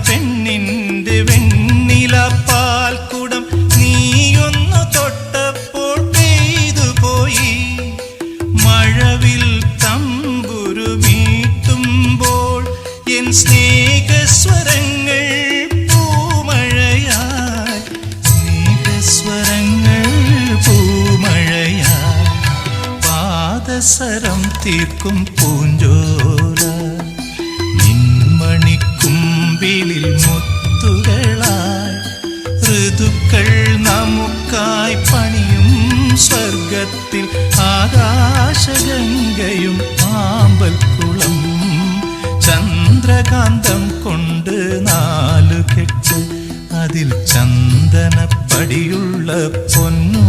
പെണ്ണിന്റെ വെണ്ണില പാൽക്കുടം നീയൊന്നു തൊട്ടപ്പോൾ പെയ്തു പോയി. മഴവിൽ തമ്പുരു മീട്ടുമ്പോൾ എൻ സ്നേഹസ്വരങ്ങൾ പൂമഴയായി, സ്നേഹസ്വരങ്ങൾ പൂമഴയായി. പാദസരം തീർക്കും പൂഞ്ചോല നിൻമണിക്കുമ്പിളിൽ മുത്തുകളായി. ഋതുക്കൾ നമുക്കായി പണിയും സ്വർഗത്തിൽ ആകാശഗംഗയും ആമ്പൽക്കുളം. ചന്ദ്രകാന്തം കൊണ്ട് 4 കെട്ട്, അതിൽ ചന്ദനപ്പടിയുള്ള പൊന്നു